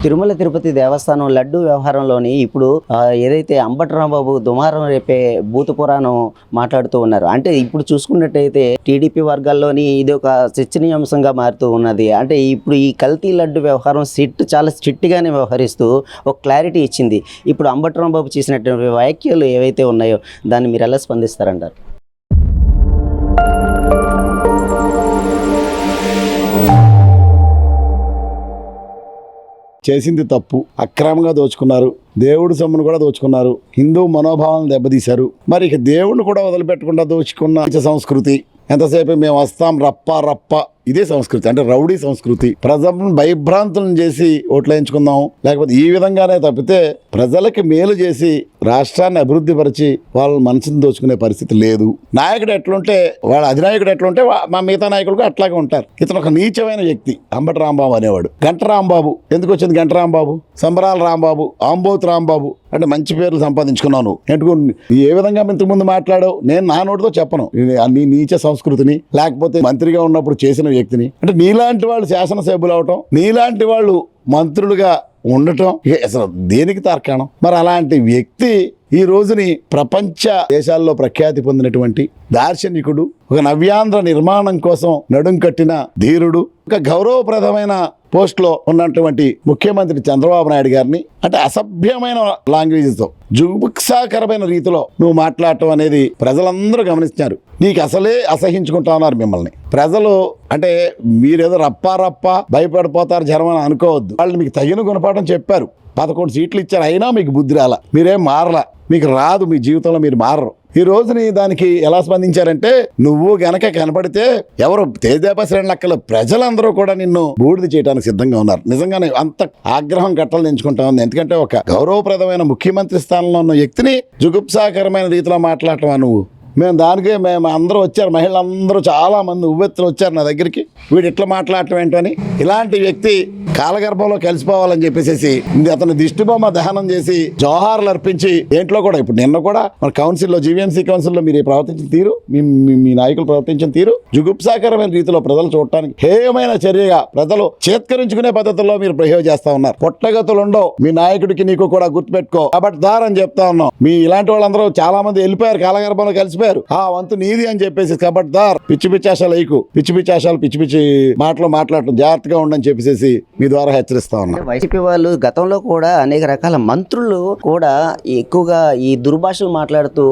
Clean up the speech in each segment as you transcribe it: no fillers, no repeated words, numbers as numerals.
తిరుమల తిరుపతి దేవస్థానం లడ్డు వ్యవహారంలోని ఇప్పుడు ఏదైతే అంబటి రాంబాబు దుమారం రేపే భూత పురాణం మాట్లాడుతూ ఉన్నారు. అంటే ఇప్పుడు చూసుకున్నట్టయితే టీడీపీ వర్గాల్లోని ఇది ఒక చర్చనీయాంశంగా మారుతూ ఉన్నది. అంటే ఇప్పుడు ఈ కల్తీ లడ్డు వ్యవహారం చాలా స్ట్రిక్ట్గానే వ్యవహరిస్తూ ఒక క్లారిటీ ఇచ్చింది. ఇప్పుడు అంబటి రాంబాబు చేసినటువంటి వ్యాఖ్యలు ఏవైతే ఉన్నాయో దాన్ని మీరు ఎలా స్పందిస్తారంటారు? చేసింది తప్పు, అక్రమంగా దోచుకున్నారు, దేవుడి సొమ్మును కూడా దోచుకున్నారు, హిందూ మనోభావాలను దెబ్బతీశారు. మరి ఇక దేవుడిని కూడా వదిలిపెట్టకుండా దోచుకున్న సంస్కృతి, ఎంతసేపు మేము వస్తాం రప్ప రప్ప, ఇదే సంస్కృతి. అంటే రౌడీ సంస్కృతి. ప్రజలను భయభ్రాంతులను చేసి ఓట్లు వేయించుకుందాం, లేకపోతే ఈ విధంగానే తప్పితే ప్రజలకి మేలు చేసి రాష్ట్రాన్ని అభివృద్ధి పరిచి వాళ్ళ మనసుని దోచుకునే పరిస్థితి లేదు. నాయకుడు ఎట్లుంటే వాళ్ళ అధినాయకుడు ఎట్లుంటే మా మిగతా నాయకులు కూడా అట్లాగే ఉంటారు. ఇతను ఒక నీచమైన వ్యక్తి అంబటి రాంబాబు అనేవాడు. గంట రాంబాబు ఎందుకు వచ్చింది? గంట రాంబాబు, సంబరాల రాంబాబు, ఆంబోత్ రాంబాబు అంటే మంచి పేర్లు సంపాదించుకున్నాను. ఎందుకు ఏ విధంగా ఇంతకుముందు మాట్లాడావు నేను నా నోటితో చెప్పను. నీ నీచ సంస్కృతిని, లేకపోతే మంత్రిగా ఉన్నప్పుడు చేసిన వ్యక్తిని, అంటే నీలాంటి వాళ్ళు శాసనసభ్యులు అవటం, నీలాంటి వాళ్ళు మంత్రులుగా ఉండటం అసలు దేనికి తార్కాణం? మరి అలాంటి వ్యక్తి ఈ రోజుని ప్రపంచ దేశాల్లో ప్రఖ్యాతి పొందినటువంటి దార్శనికుడు, ఒక నవ్యాంధ్ర నిర్మాణం కోసం నడుం కట్టిన ధీరుడు, ఒక గౌరవప్రదమైన పోస్ట్లో ఉన్నటువంటి ముఖ్యమంత్రి చంద్రబాబు నాయుడు గారిని అంటే అసభ్యమైన లాంగ్వేజ్తో, జుగుప్సాకరమైన రీతిలో నువ్వు మాట్లాడటం అనేది ప్రజలందరూ గమనిస్తున్నారు. నీకు అసలే అసహించుకుంటా ఉన్నారు మిమ్మల్ని ప్రజలు. అంటే మీరేదో రప్ప భయపడిపోతారు జర్మని అనుకోవద్దు. వాళ్ళు మీకు తగిన గుణపాఠం చెప్పారు, 11 సీట్లు ఇచ్చారు, అయినా మీకు బుద్ధి రాల, మీరేం మారలా, మీకు రాదు, మీ జీవితంలో మీరు మారరు. ఈ రోజుని దానికి ఎలా స్పందించారంటే, నువ్వు గనక కనపడితే ఎవరు తేజాప శ్రేణి లెక్కలు ప్రజలందరూ కూడా నిన్ను బూడిద చేయడానికి సిద్ధంగా ఉన్నారు. నిజంగానే అంత ఆగ్రహం గట్టలు ఎంచుకుంటా ఉంది. ఎందుకంటే ఒక గౌరవప్రదమైన ముఖ్యమంత్రి స్థానంలో ఉన్న వ్యక్తిని జుగుప్సాకరమైన రీతిలో మాట్లాడటం నువ్వు. మేము అందరూ వచ్చారు, మహిళలందరూ చాలా మంది ఉవ్వెత్తులు వచ్చారు నా దగ్గరికి, వీడు ఇట్లా మాట్లాడటం ఏంటని. ఇలాంటి వ్యక్తి కాలగర్భంలో కలిసిపోవాలని చెప్పేసి అతను దిష్టిబొమ్మ దహనం చేసి జోహార్లు అర్పించి దేంట్లో కూడా ఇప్పుడు నిన్న కూడా మన కౌన్సిల్లో, జీవీఎంసీ కౌన్సిల్లో మీరు ప్రవర్తించిన తీరు, మీ నాయకులు ప్రవర్తించిన తీరు జుగుప్సాకరమైన రీతిలో ప్రజలు చూడటానికి హేయమైన చర్యగా ప్రజలు చేత్కరించుకునే పద్ధతుల్లో మీరు బిహేవ్ చేస్తా ఉన్నారు. పొట్టగతులు ఉండవు మీ నాయకుడికి, నీకు కూడా గుర్తుపెట్టుకో. కాబట్టి అని చెప్తా ఉన్నాం. మీ ఇలాంటి వాళ్ళందరూ చాలా మంది వెళ్ళిపోయారు, కాలగర్భంలో కలిసిపోయారు. ఆ వంతు నీది అని చెప్పేసి కబడ్దార్, పిచ్చి పిచ్చాశాలు అయికు, పిచ్చి పిచ్చాశాలు పిచ్చి పిచ్చి మాటలు మాట్లాడటం జాగ్రత్తగా ఉండని చెప్పేసి మీ ద్వారా హెచ్చరిస్తా ఉన్నా. వైసీపీ వాళ్ళు గతంలో కూడా అనేక రకాల మంత్రులు కూడా ఎక్కువగా ఈ దుర్భాషలు మాట్లాడుతూ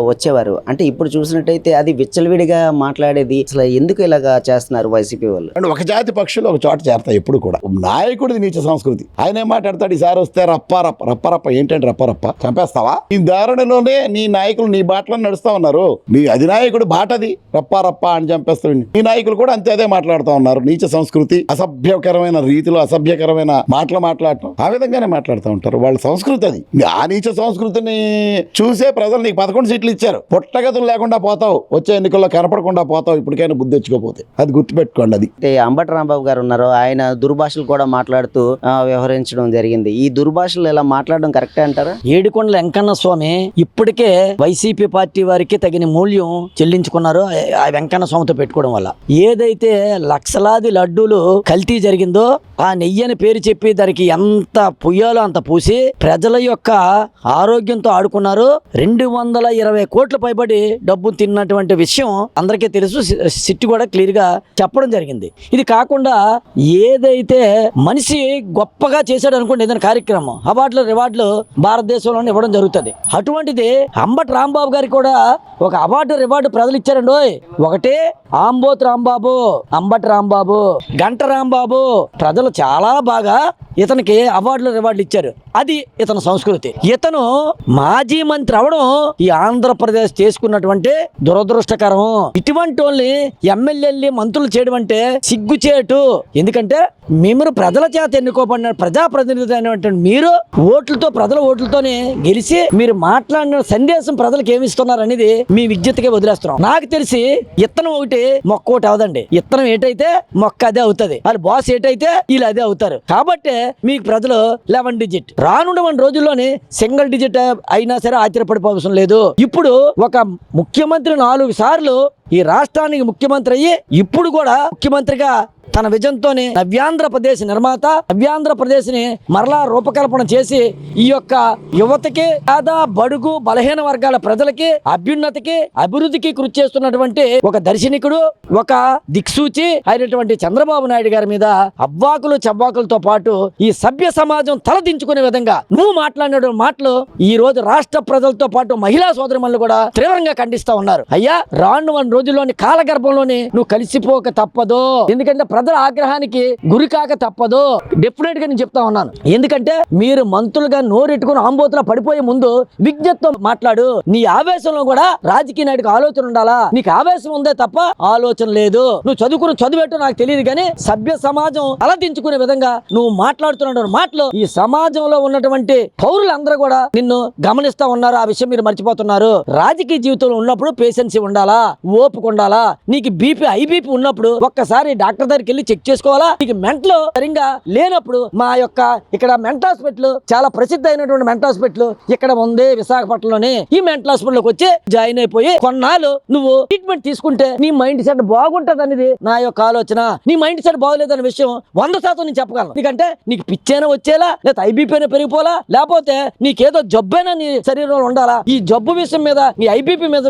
వచ్చేవారు. అంటే ఇప్పుడు చూసినట్టయితే అది విచ్చలవిడిగా మాట్లాడేది. అసలు ఎందుకు ఇలాగా చేస్తున్నారు వైసీపీ వాళ్ళు? అంటే ఒక జాతి పక్షులు ఒక చోట చేరతాయి ఎప్పుడు కూడా. నాయకుడిది నీచ సంస్కృతి. ఆయన ఏం మాట్లాడతాడు? ఈసారి వస్తే రప్ప ఏంటంటే రప్ప చంపేస్తావా? ఈ దారుణలోనే నీ నాయకులు నీ బాటలో నడుస్తా ఉన్నారు. నీ అధినాయకుడు బాటది రప్ప అని చంపేస్తాడు. నీ నాయకులు కూడా అంతే అదే మాట్లాడుతూ ఉన్నారు. నీచ సంస్కృతి, అసభ్యకరమైన రీతిలో అసభ్యకరమైన మాటలు మాట్లాడటం, ఆ విధంగానే మాట్లాడుతూ ఉంటారు. వాళ్ళ సంస్కృతి అది. ఆ నీచ సంస్కృతిని చూసే ప్రజలు నీకు 11 సీట్లు ఇచ్చారు. పొట్టగతులు లేకుండా పోతావు, వచ్చే ఎన్నికల్లో కనపడకుండా పోతావు. ఇప్పటికైనా బుద్ధి తెచ్చుకోపోతే అది గుర్తుపెట్టుకోండి. అది అంబటి రాంబాబు గారు ఉన్నారు, ఆయన దుర్భాషలు కూడా మాట్లాడుతూ వ్యవహరించడం జరిగింది. ఈ దుర్భాషలు ఎలా మాట్లాడడం కరెక్టే అంటారా? ఏడుకొండల వెంకన్న స్వామి ఇప్పటికే వైసీపీ పార్టీ వారికి తగిన మూల్యం చెల్లించుకున్నారు. ఆ వెంకన్న స్వామితో పెట్టుకోవడం వల్ల ఏదైతే లక్షలాది లడ్డూలు కల్తీ జరిగిందో, ఆ నెయ్యని పేరు చెప్పి దానికి ఎంత పుయ్యాలో అంత పూసి ప్రజల యొక్క ఆరోగ్యంతో ఆడుకున్నారు. 220 కోట్ల పైబడి డబ్బు తిన్నటువంటి విషయం అందరికీ తెలుసు. సిట్ కూడా క్లియర్ గా చెప్పడం జరిగింది. ఇది కాకుండా ఏదైతే మనిషి గొప్పగా చేశాడు అనుకోండి ఏదైనా కార్యక్రమం, అవార్డులు రివార్డులు భారతదేశంలో ఇవ్వడం జరుగుతుంది. అటువంటిది అంబటి రాంబాబు గారికి కూడా ఒక అవార్డు రివార్డు ప్రజలు ఇచ్చారండి. ఒకటి ఆంబోత్ రాంబాబు, అంబటి రాంబాబు, గంట రాంబాబు. ప్రజలు చాలా బాగా ఇతనికి అవార్డులు రివార్డులు ఇచ్చారు. అది ఇతని సంస్కృతి. ఇతను మాజీ మంత్రి అవడం ఈ ఆంధ్రప్రదేశ్ చేసుకున్నటువంటి దురదృష్టకరం. ఇటువంటి వాళ్ళని ఎమ్మెల్యేలు మంత్రులు చేయడం అంటే సిగ్గుచేటు. ఎందుకంటే మీరు ప్రజల చేత ఎన్నుకోబడిన ప్రజాప్రతినిధి అయినటువంటి మీరు ఓట్లతో, ప్రజల ఓట్లతోనే గెలిచి మీరు మాట్లాడిన సందేశం ప్రజలకు ఏమిస్తున్నారు అనేది మీ విజ్ఞతకే వదిలేస్తున్నాం. నాకు తెలిసి ఇత్తనం ఒకటి మొక్క ఒకటి అవదండి. ఇత్తనం ఏటైతే మొక్క అదే అవుతుంది, వాళ్ళు బాస్ ఏటైతే వీళ్ళు అదే అవుతారు. కాబట్టి మీకు ప్రజలు 11 డిజిట్, రానున్న రోజుల్లోనే సింగిల్ డిజిట్ అయినా సరే ఆశ్చర్యపడిపోవసం లేదు. ఇప్పుడు ఒక ముఖ్యమంత్రి 4 సార్లు ఈ రాష్ట్రానికి ముఖ్యమంత్రి అయ్యి ఇప్పుడు కూడా ముఖ్యమంత్రిగా తన విజన్తోనే నవ్యాంధ్రప్రదేశ్ నిర్మాత, నవ్యాంధ్రప్రదేశ్ ని మరలా రూపకల్పన చేసి ఈ యొక్క యువతకి, పేద బడుగు బలహీన వర్గాల ప్రజలకి అభ్యున్నతికి, అభివృద్ధికి కృషి చేస్తున్నటువంటి ఒక దర్శనికుడు, ఒక దిక్సూచి అయినటువంటి చంద్రబాబు నాయుడు గారి మీద అవ్వాకులు చవ్వాకులతో పాటు ఈ సభ్య సమాజం తలదించుకునే విధంగా నువ్వు మాట్లాడిన మాటలు ఈ రోజు రాష్ట్ర ప్రజలతో పాటు మహిళా సోదరిమణులు కూడా తీవ్రంగా ఖండిస్తా ఉన్నారు. అయ్యా, రాను 1 రోజుల్లోని కాలగర్భంలోని నువ్వు కలిసిపోక తప్పదు. ఎందుకంటే ప్రజల ఆగ్రహానికి గురి కాక తప్పదు. డెఫినెట్ గా నేను చెప్తా ఉన్నాను. ఎందుకంటే మీరు మంత్రులుగా నోరెట్టుకుని ఆంబోతులా పడిపోయే ముందు విజ్ఞతతో మాట్లాడు. నీ ఆవేశంలో కూడా రాజకీయ నాయుడికి ఆలోచన ఉండాలా. నీకు ఆవేశం ఉందే తప్ప ఆలోచన లేదు. నువ్వు చదువుపెట్టు నాకు తెలియదు కానీ సభ్య సమాజం తలదించుకునే విధంగా నువ్వు మాట్లాడుతున్న మాటలు ఈ సమాజంలో ఉన్నటువంటి పౌరులందరూ కూడా నిన్ను గమనిస్తా ఉన్నారు. ఆ విషయం మీరు మర్చిపోతున్నారు. రాజకీయ జీవితంలో ఉన్నప్పుడు పేషెన్సీ ఉండాలా, ఓపిక ఉండాలా. నీకు బీపీ ఐబీపీ ఉన్నప్పుడు ఒక్కసారి డాక్టర్ దగ్గరికి వెళ్ళి చెక్ చేసుకోవాలా. నీకు మెంటల్ సరిగ్గా లేనప్పుడు మా యొక్క ఇక్కడ మెంటల్ హాస్పిటల్ చాలా ప్రసిద్ధ అయినటువంటి మెంటల్ హాస్పిటల్ ఇక్కడ ఉంది విశాఖపట్నంలోనే. ఈ మెంటల్ హాస్పిటల్కి వచ్చి జాయిన్ అయిపోయి కొన్నాళ్ళు నువ్వు ట్రీట్మెంట్ తీసుకుంటే నీ మైండ్ సెట్ బాగుంటది అనేది నా యొక్క ఆలోచన. నీ మైండ్ సెట్ బాగోలేదనే విషయం 100% నేను చెప్పగలను. ఎందుకంటే నీకు పిచ్చైనా వచ్చేలా, లేదా ఐబీపీ అయినా పెరిగిపోలా, లేకపోతే నీకేదో జబ్బైనా నీ శరీరంలో ఉండాలా. ఈ జబ్బు విషయం మీద, నీ ఐబీపీ మీద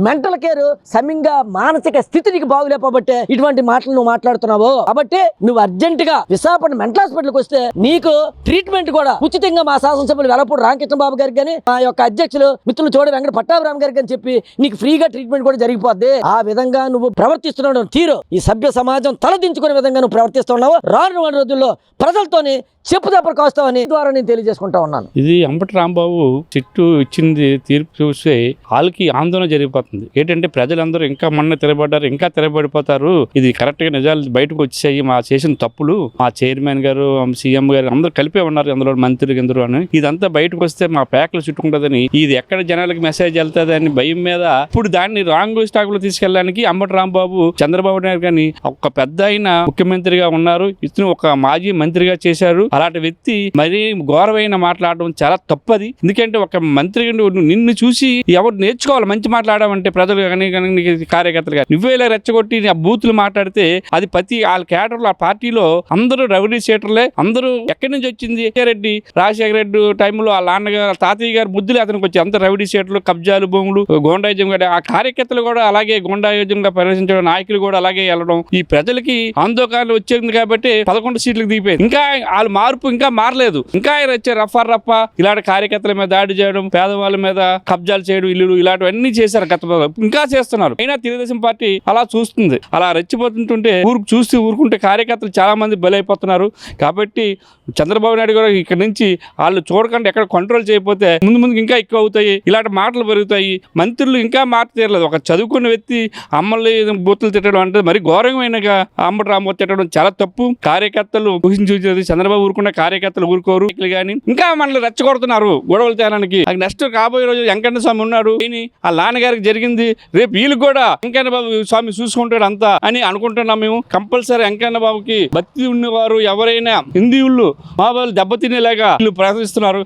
మెంటల్ కేర్ సమయంగా మానసిక స్థితి నీకు బాగులేకపోబట్టే ఇటువంటి మాటలు నువ్వు మాట్లాడుతున్నావు. కాబట్టి నువ్వు అర్జెంట్ గా విశాఖపట్నం మెంటల్ హాస్పిటల్కి వస్తే నీకు ట్రీట్మెంట్ కూడా ఉచితంగా మా శాసనసభ్యులు వెలపూడి రామకృష్ణ బాబు గారికి కానీ, మా యొక్క అధ్యక్షులు మిత్రులు చోడ వెంకట పట్టాభిరామ్ గారికి అని చెప్పి నీకు ఫ్రీగా ట్రీట్మెంట్ కూడా జరిగిపోద్ది. ఆ విధంగా నువ్వు ప్రవర్తిస్తున్నావు తీరు ఈ సభ్య సమాజం తలదించుకునే విధంగా నువ్వు ప్రవర్తిస్తున్నావు. రాను 1 రోజుల్లో ప్రజలతోని చెప్పు దెబ్బలు కాస్తావని ద్వారా నేను తెలియజేసుకుంటా ఉన్నాను. ఇది అంబటి రాంబాబు చిట్టు ఇచ్చింది తీర్పు చూస్తే వాళ్ళకి ఆందోళన జరిగిపోతుంది. ఏంటంటే ప్రజలందరూ ఇంకా మొన్న తిరగబడ్డారు, ఇంకా తిరగబడిపోతారు. ఇది కరెక్ట్ గా నిజాలు బయటకు వచ్చాయి, మా చేసిన తప్పులు, మా చైర్మన్ గారు, సీఎం గారు అందరూ కలిపే ఉన్నారు, అందులో మంత్రులు గిందరు అని. ఇదంతా బయటకు వస్తే మా ప్యాక్లు చుట్టుకుంటుందని, ఇది ఎక్కడ జనాలకు మెసేజ్ వెళ్తుంది అని భయం మీద ఇప్పుడు దాన్ని రాంగ్ స్టాక్ లో తీసుకెళ్ళడానికి అంబటి రాంబాబు, చంద్రబాబు నాయుడు గారిని ఒక పెద్ద అయిన ముఖ్యమంత్రిగా ఉన్నారు, ఇతను ఒక మాజీ మంత్రిగా చేశారు. అలాంటి వ్యక్తి మరీ ఘోరమైన మాట్లాడడం చాలా తప్పది. ఎందుకంటే ఒక మంత్రి నిన్ను చూసి ఎవరు నేర్చుకోవాలి మంచి మాట్లాడమంటే, ప్రజలు కానీ కార్యకర్తలు కానీ. నువ్వే ఇలా రెచ్చగొట్టి ఆ బూతులు మాట్లాడితే అది ప్రతి వాళ్ళ కేటర్లు ఆ పార్టీలో అందరూ రౌడీ షీటర్లే. అందరూ ఎక్కడి నుంచి వచ్చింది? రెడ్డి, రాజశేఖర రెడ్డి టైంలో వాళ్ళ నాన్నగారు, తాతయ్య గారు బుద్ధులు అతనికి వచ్చి అంత రౌడీ షీటర్లు, కబ్జాలు, భూములు, గోండాయుజం. ఆ కార్యకర్తలు కూడా అలాగే గోండాయుజంగా పరిరక్షించడం, నాయకులు కూడా అలాగే వెళ్ళడం. ఈ ప్రజలకి ఆందోళన వచ్చేది కాబట్టి 11 సీట్లకు దిగిపోయింది. ఇంకా వాళ్ళు మార్పు ఇంకా మారలేదు. ఇంకా వచ్చే రఫా ఇలాంటి కార్యకర్తల మీద దాడి చేయడం, పేదవాళ్ళ మీద కబ్జాలు చేయడం, ఇల్లు ఇలాంటివన్నీ చేశారు గతంలో, ఇంకా చేస్తున్నారు. అయినా తెలుగుదేశం పార్టీ అలా చూస్తుంది. అలా రెచ్చిపోతుంటుంటే చూసి ఊరుకుంటే కార్యకర్తలు చాలా మంది బలైపోతున్నారు. కాబట్టి చంద్రబాబు నాయుడు గారు ఇక్కడ నుంచి వాళ్ళు చూడకుండా ఎక్కడ కంట్రోల్ చేయకపోతే ముందు ఇంకా ఎక్కువ అవుతాయి, ఇలాంటి మాటలు పెరుగుతాయి. మంత్రులు ఇంకా మాట తీరలేదు. ఒక చదువుకున్న వ్యక్తి అమ్మల్ని బూతులు తిట్టడం అంటే మరి ఘోరమైనగా అంబటి రాంబాబు తిట్టడం చాలా తప్పు. కార్యకర్తలు ఊహించి చంద్రబాబు ఊరుకున్న కార్యకర్తలు ఊరుకోరు కానీ ఇంకా మనల్ని రెచ్చగొడుతున్నారు గొడవలు తేడానికి. నెక్స్ట్ కాబోయే రోజు వెంకన్న స్వామి ఉన్నాడు, ఆ నాన్నగారికి జరిగింది, రేపు వీళ్ళు కూడా వెంకన్న బాబు స్వామి చూసుకుంటాడు అంతా అని అనుకుంటున్నాం మేము. కంపల్సరీ వెంకన్న బాబుకి భక్తి ఉన్నవారు ఎవరైనా హిందువులు మా వాళ్ళు దెబ్బతినేలాగా వీళ్ళు ప్రవర్తిస్తున్నారు.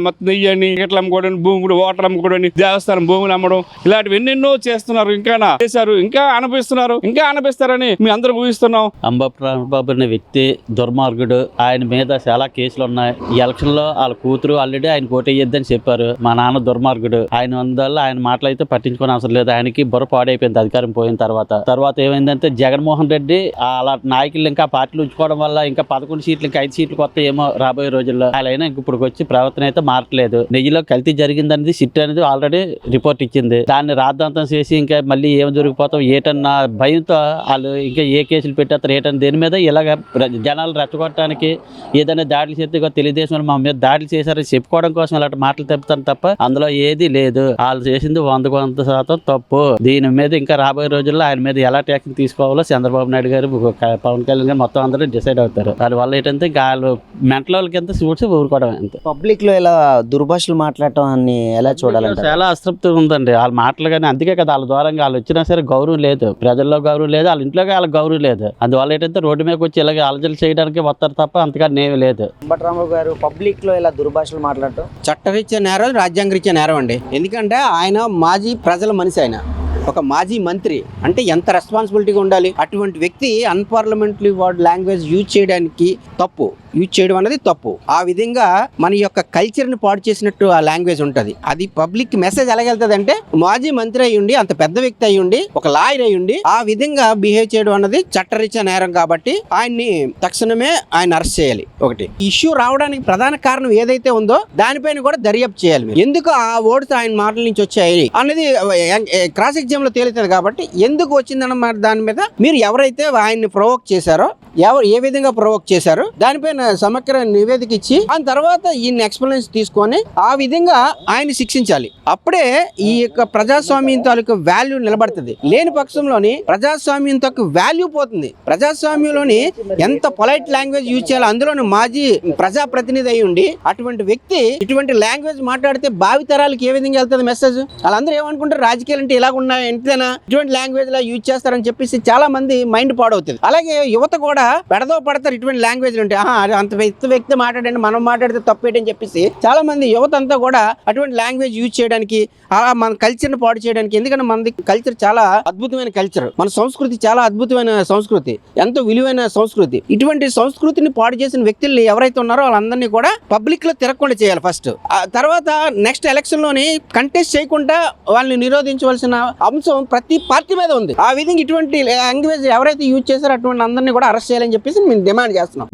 మొత్తం నెయ్యి అని, టికెట్లు అమ్ముకోవడం, భూములు ఓటర్ అమ్ముకోవడం, దేవస్థానం భూములు అమ్మడం, ఇలాంటివి ఎన్నెన్నో చేస్తున్నారు. ఇంకా చేశారు, ఇంకా అనిపిస్తున్నారు, ఇంకా అనిపిస్తారని మేము అందరూ ఊహిస్తున్నాం. అంబటి రాంబాబు అనే వ్యక్తి దుర్మార్గుడు. ఆయన మీద చాలా కేసులు ఉన్నాయి. ఈ ఎలక్షన్ లో వాళ్ళ కూతురు ఆల్రెడీ ఆయన ఓటేయొద్దని చెప్పారు. మా నాన్న దుర్మార్గుడు. ఆయన అందువల్ల ఆయన మాటలు అయితే పట్టించుకునే అవసరం లేదు. ఆయనకి బుర్ర పాడైపోయింది అధికారం పోయిన తర్వాత ఏమైందంటే జగన్మోహన్ రెడ్డి అలా నాయకులు ఇంకా పార్టీలు ఉంచుకోవడం వల్ల ఇంకా 11 సీట్లు ఇంకా 5 సీట్లు కొత్త ఏమో రాబోయే రోజుల్లో. ఆయన ఇప్పుడు వచ్చి ప్రవర్తన అయితే మారట్లేదు. నెయ్యిలో కల్తీ జరిగిందనేది సిట్ అనేది ఆల్రెడీ రిపోర్ట్ ఇచ్చింది. దాన్ని రాద్ధాంతం చేసి ఇంకా మళ్ళీ ఏం జరిగిపోతాం ఏటన్నా భయంతో వాళ్ళు ఇంకా ఏ కేసులు పెట్టేస్తారు ఏటన్నా దేని మీద ఇలాగ జనాలు రెచ్చగొట్టడానికి ఏదైనా దాడులు చేస్తే తెలుగుదేశం మా మీద దాడులు చేశారని చెప్పుకోవడం కోసం ఇలాంటి మాటలు తెప్పుతాను తప్ప అందులో ఏది లేదు. వాళ్ళు చేసింది 100% తప్పు. దీని మీద ఇంకా రాబోయే రోజుల్లో ఆయన మీద ఎలా యాక్షన్ తీసుకోవాలో చంద్రబాబు నాయుడు గారు, పవన్ కళ్యాణ్ గారు మొత్తం అందరూ డిసైడ్ అవుతారు. దానివల్ల ఏంటంటే వాళ్ళు మెంటల్ వాళ్ళకి ఎంత చూసి ఊరుకోవడం ఎంత. పబ్లిక్ లో ఇలా దుర్భాషలు మాట్లాడటం అని ఎలా చూడాలంటే చాలా అసంతృప్తి ఉందండి వాళ్ళ మాటలు. కానీ అందుకే కదా వాళ్ళ ద్వారంగా వాళ్ళు వచ్చినా సరే గౌరవం లేదు, ప్రజల్లో గౌరవం లేదు, వాళ్ళ ఇంట్లోకి వాళ్ళకి గౌరవం లేదు. అందువల్ల ఏంటంటే రోడ్డు మీద వచ్చి ఇలాగే అలజలు చేయడానికి వస్తారు తప్ప అంతగా నేమి లేదు. అంబటి రాంబాబు గారు పబ్లిక్ లో ఇలా దుర్భాషలు మాట్లాడటం చట్టరీత్యా నేరం, రాజ్యాంగరీత్యా నేరం అండి. ఎందుకంటే ఆయన మాజీ ప్రజల మనిషి. ఆయన ఒక మాజీ మంత్రి అంటే ఎంత రెస్పాన్సిబిలిటీగా ఉండాలి. అటువంటి వ్యక్తి అన్పార్లమెంటరీ వర్డ్ లాంగ్వేజ్ యూజ్ చేయడానికి యూజ్ చేయడం అనేది తప్పు. ఆ విధంగా మన యొక్క కల్చర్ ని పాడు చేసినట్టు ఆ లాంగ్వేజ్ ఉంటది. అది పబ్లిక్ మెసేజ్ ఎలాగెళ్తుంది అంటే మాజీ మంత్రి అయ్యుండి, అంత పెద్ద వ్యక్తి అయ్యుండి, ఒక లాయర్ అయ్యుండి ఆ విధంగా బిహేవ్ చేయడం అన్నది చట్టరీత్యా నేరం. కాబట్టి ఆయన్ని తక్షణమే ఆయన అరెస్ట్ చేయాలి. ఒకటి ఇష్యూ రావడానికి ప్రధాన కారణం ఏదైతే ఉందో దానిపైన కూడా దర్యాప్తు చేయాలి. మీరు ఎందుకు ఆ వర్డ్స్ ఆయన మాటల నుంచి వచ్చాయి అనేది క్రాస్ ఎగ్జామ్ లో తేలుతుంది. కాబట్టి ఎందుకు వచ్చిందన్న దాని మీద మీరు ఎవరైతే ఆయన్ని ప్రొవోక్ చేశారో, ఏ విధంగా ప్రొవోక్ చేశారో దానిపైన సమగ్ర నివేదిక ఇచ్చి ఆ తర్వాత ఈయన ఎక్స్ప్లెనేషన్ తీసుకొని ఆ విధంగా ఆయన శిక్షించాలి. అప్పుడే ఈ యొక్క ప్రజాస్వామ్యం తాలూకు వాల్యూ నిలబడుతుంది. లేని పక్షంలోని ప్రజాస్వామ్యం తాలూకు వాల్యూ పోతుంది. ప్రజాస్వామ్యంలోని ఎంత పొలైట్ లాంగ్వేజ్ యూజ్ చేయాలి, అందులోని మాజీ ప్రజాప్రతినిధి అయి ఉండి అటువంటి వ్యక్తి ఇటువంటి లాంగ్వేజ్ మాట్లాడితే భావితరాలకు ఏ విధంగా వెళ్తుంది మెసేజ్? వాళ్ళందరూ ఏమనుకుంటారు, రాజకీయాలు అంటే ఇలాగ ఉన్నాయి, ఎంతైనా ఇటువంటి లాంగ్వేజ్ లా యూజ్ చేస్తారని చెప్పేసి చాలా మంది మైండ్ పాడవుతుంది. అలాగే యువత కూడా పెడదో పడతారు ఇటువంటి లాంగ్వేజ్ ఉంటే, అంత వ్యక్తి మాట్లాడండి, మనం మాట్లాడితే తప్పేటని చెప్పేసి చాలా మంది యువత అంతా కూడా అటువంటి లాంగ్వేజ్ యూజ్ చేయడానికి, మన కల్చర్ ని పాడు చేయడానికి. ఎందుకంటే మనది కల్చర్ చాలా అద్భుతమైన కల్చర్, మన సంస్కృతి చాలా అద్భుతమైన సంస్కృతి, ఎంతో విలువైన సంస్కృతి. ఇటువంటి సంస్కృతిని పాడు చేసిన వ్యక్తుల్ని ఎవరైతే ఉన్నారో వాళ్ళందరినీ కూడా పబ్లిక్ లో తిరగకుండా చేయాలి ఫస్ట్. తర్వాత నెక్స్ట్ ఎలక్షన్ లోని కంటెస్ట్ చేయకుండా వాళ్ళని నిరోధించవలసిన అంశం ప్రతి పార్టీ మీద ఉంది. ఆ విధంగా ఇటువంటి లాంగ్వేజ్ ఎవరైతే యూజ్ చేశారో అటువంటి అందరినీ కూడా అరెస్ట్ చేయాలని చెప్పేసి మేము డిమాండ్ చేస్తున్నాం.